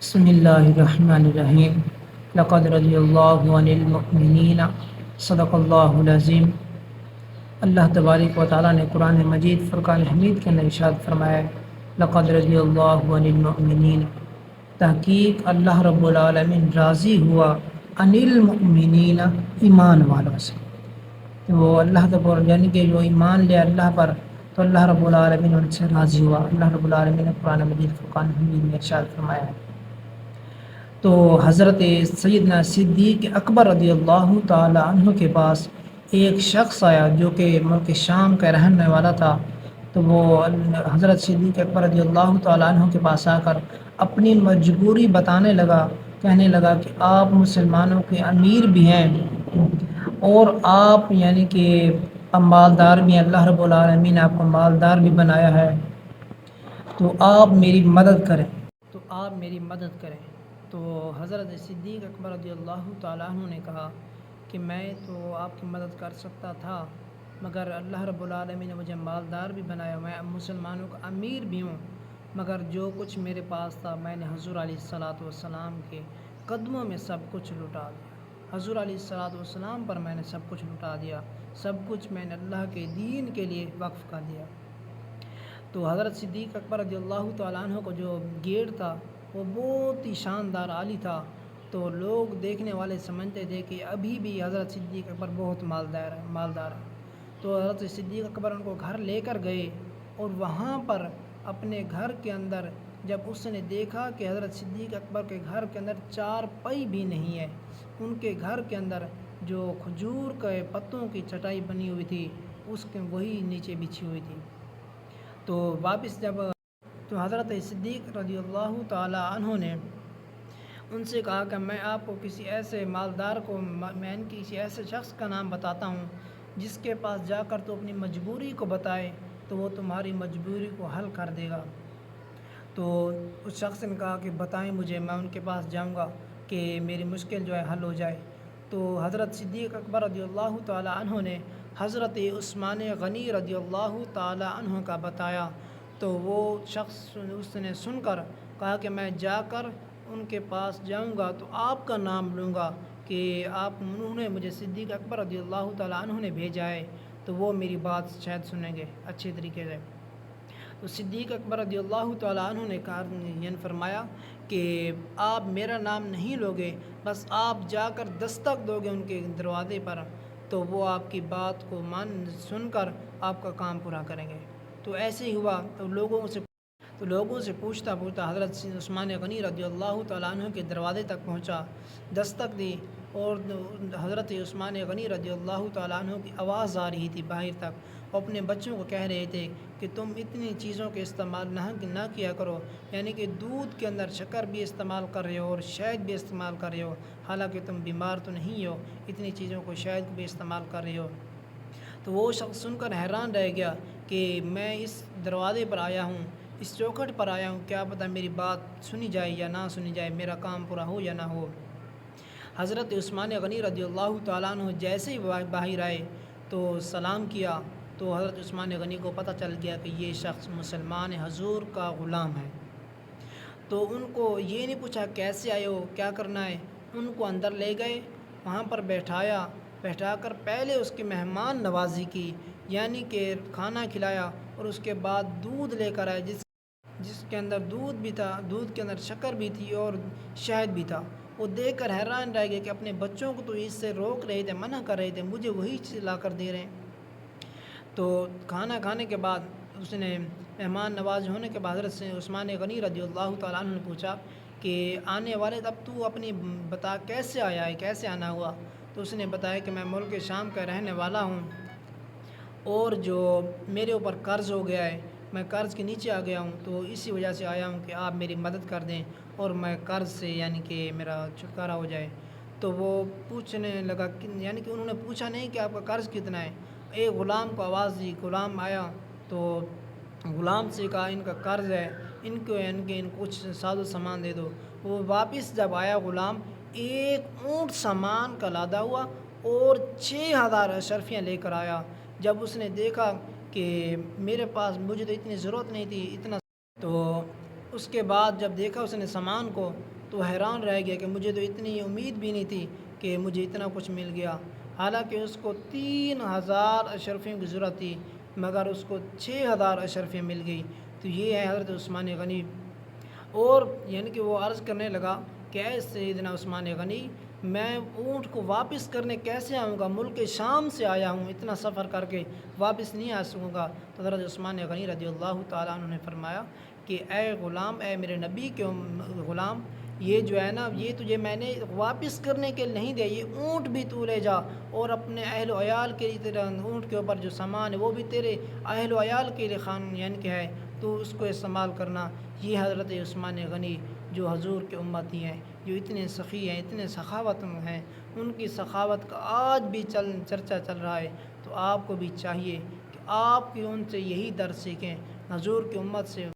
بسم اللہ الرحمن الرحیم لقد رضی اللہ عن المؤمنین صدق اللہ العظیم۔ اللہ تبارک و تعالیٰ نے قرآن مجید فرقان حمید کے اندر ارشاد فرمایا، لقد رضی اللہ عن المؤمنین، تحقیق اللہ رب العالمین راضی ہوا عن المؤمنین، ایمان والوں سے۔ وہ اللہ تبارک یعنی کہ جو ایمان لے اللہ پر تو اللہ رب العالمین ان سے راضی ہوا۔ اللہ رب العالمین نے قرآن مجید فرقان حمید میں ارشاد فرمایا ہے۔ تو حضرت سیدنا صدیق اکبر رضی اللہ تعالی عنہ کے پاس ایک شخص آیا جو کہ ملک شام کا رہنے والا تھا۔ تو وہ حضرت صدیق اکبر رضی اللہ تعالی عنہ کے پاس آ کر اپنی مجبوری بتانے لگا، کہنے لگا کہ آپ مسلمانوں کے امیر بھی ہیں اور آپ یعنی کہ مالدار بھی ہیں، اللہ رب العالمین نے آپ کو مالدار بھی بنایا ہے، تو آپ میری مدد کریں، تو حضرت صدیق اکبر رضی اللہ تعالیٰ عنہ نے کہا کہ میں تو آپ کی مدد کر سکتا تھا، مگر اللہ رب العالمین نے مجھے مالدار بھی بنایا، میں مسلمانوں کا امیر بھی ہوں، مگر جو کچھ میرے پاس تھا میں نے حضور علیہ الصلاۃ والسلام کے قدموں میں سب کچھ لٹا دیا، حضور علیہ الصلاۃ والسلام پر میں نے سب کچھ لٹا دیا، سب کچھ میں نے اللہ کے دین کے لیے وقف کر دیا۔ تو حضرت صدیق اکبر رضی اللہ تعالیٰ عنہ کو جو گیٹ تھا وہ بہت ہی شاندار عالی تھا، تو لوگ دیکھنے والے سمجھتے تھے کہ ابھی بھی حضرت صدیق اکبر بہت مالدار ہے۔ تو حضرت صدیق اکبر ان کو گھر لے کر گئے، اور وہاں پر اپنے گھر کے اندر جب اس نے دیکھا کہ حضرت صدیق اکبر کے گھر کے اندر چار پائی بھی نہیں ہے، ان کے گھر کے اندر جو کھجور کے پتوں کی چٹائی بنی ہوئی تھی اس کے وہی نیچے بچھی ہوئی تھی۔ تو واپس جب تو حضرت صدیق رضی اللہ تعالیٰ عنہ نے ان سے کہا کہ میں آپ کو کسی ایسے مالدار کو، میں کسی ایسے شخص کا نام بتاتا ہوں جس کے پاس جا کر تو اپنی مجبوری کو بتائے تو وہ تمہاری مجبوری کو حل کر دے گا۔ تو اس شخص نے کہا کہ بتائیں مجھے، میں ان کے پاس جاؤں گا کہ میری مشکل جو ہے حل ہو جائے۔ تو حضرت صدیق اکبر رضی اللہ تعالیٰ عنہ نے حضرت عثمان غنی رضی اللہ تعالیٰ عنہ کا بتایا، تو وہ شخص اس نے سن کر کہا کہ میں جا کر ان کے پاس جاؤں گا تو آپ کا نام لوں گا کہ انہوں نے مجھے صدیق اکبر رضی اللہ تعالیٰ عنہ نے بھیجا ہے، تو وہ میری بات شاید سنیں گے اچھے طریقے سے۔ تو صدیق اکبر رضی اللہ تعالیٰ عنہ نے کہا یعنی فرمایا کہ آپ میرا نام نہیں لوگے، بس آپ جا کر دستک دو گے ان کے دروازے پر، تو وہ آپ کی بات کو سن کر آپ کا کام پورا کریں گے۔ تو ایسے ہی ہوا، تو لوگوں سے پوچھتا حضرت عثمان غنی رضی اللہ تعالیٰ عنہ کے دروازے تک پہنچا، دستک دی، اور حضرت عثمان غنی رضی اللہ تعالیٰ عنہ کی آواز آ رہی تھی باہر تک، وہ اپنے بچوں کو کہہ رہے تھے کہ تم اتنی چیزوں کے استعمال نہ کیا کرو، یعنی کہ دودھ کے اندر شکر بھی استعمال کر رہے ہو اور شہد بھی استعمال کر رہے ہو، حالانکہ تم بیمار تو نہیں ہو، اتنی چیزوں کو شہد بھی استعمال کر رہے ہو۔ تو وہ شخص سن کر حیران رہ گیا کہ میں اس دروازے پر آیا ہوں، اس چوکھٹ پر آیا ہوں، کیا پتہ میری بات سنی جائے یا نہ سنی جائے، میرا کام پورا ہو یا نہ ہو۔ حضرت عثمان غنی رضی اللہ تعالیٰ عنہ جیسے ہی باہر آئے تو سلام کیا، تو حضرت عثمان غنی کو پتہ چل گیا کہ یہ شخص مسلمان حضور کا غلام ہے۔ تو ان کو یہ نہیں پوچھا کیسے آئے ہو، کیا کرنا ہے، ان کو اندر لے گئے، وہاں پر بیٹھا کر پہلے اس کی مہمان نوازی کی، یعنی کہ کھانا کھلایا، اور اس کے بعد دودھ لے کر آئے جس کے اندر دودھ بھی تھا، دودھ کے اندر شکر بھی تھی اور شہد بھی تھا۔ وہ دیکھ کر حیران رہ گئے کہ اپنے بچوں کو تو اس سے روک رہے تھے، منع کر رہے تھے، مجھے وہی چیز لا کر دے رہے ہیں۔ تو کھانا کھانے کے بعد اس نے مہمان نواز ہونے کے بعد حضرت عثمان غنی رضی اللہ تعالیٰ عنہ نے پوچھا کہ آنے والے اب تو اپنی بتا کیسے آیا ہے، کیسے آنا ہوا؟ تو اس نے بتایا کہ میں ملک شام کا رہنے والا ہوں، اور جو میرے اوپر قرض ہو گیا ہے، میں قرض کے نیچے آ گیا ہوں، تو اسی وجہ سے آیا ہوں کہ آپ میری مدد کر دیں اور میں قرض سے یعنی کہ میرا چھٹکارا ہو جائے۔ تو وہ پوچھنے لگا یعنی کہ انہوں نے پوچھا نہیں کہ آپ کا قرض کتنا ہے، ایک غلام کو آواز دی، غلام آیا تو غلام سے کہا ان کا قرض ہے، ان کو کچھ ساز و سامان دے دو۔ وہ واپس جب آیا غلام، ایک اونٹ سامان کا لادا ہوا اور 6000 اشرفیاں لے کر آیا۔ جب اس نے دیکھا کہ مجھے تو اتنی ضرورت نہیں تھی اتنا، تو اس کے بعد جب دیکھا اس نے سامان کو تو حیران رہ گیا کہ مجھے تو اتنی امید بھی نہیں تھی کہ مجھے اتنا کچھ مل گیا، حالانکہ اس کو 3000 اشرفیوں کی ضرورت تھی مگر اس کو 6000 اشرفیاں مل گئی۔ تو یہ ہے حضرت عثمان غنی۔ اور یعنی کہ وہ عرض کرنے لگا کہ اے سیدنا عثمان غنی، میں اونٹ کو واپس کرنے کیسے آؤں گا؟ ملک شام سے آیا ہوں، اتنا سفر کر کے واپس نہیں آ سکوں گا۔ تو حضرت عثمان غنی رضی اللہ تعالیٰ عنہ نے فرمایا کہ اے غلام، اے میرے نبی کے غلام، یہ جو ہے نا، یہ تجھے میں نے واپس کرنے کے نہیں دیا، یہ اونٹ بھی تو لے جا، اور اپنے اہل و عیال کے لیے، تیرا اونٹ کے اوپر جو سامان ہے وہ بھی تیرے اہل و عیال کے لیے یعنی کہ ہے، تو اس کو استعمال کرنا۔ یہ حضرت عثمان غنی جو حضور کے امتی ہیں، جو اتنے سخی ہیں، اتنے سخاوت ہیں، ان کی سخاوت کا آج بھی چرچا چل رہا ہے۔ تو آپ کو بھی چاہیے کہ آپ کی ان سے یہی درس سیکھیں، حضور کی امت سے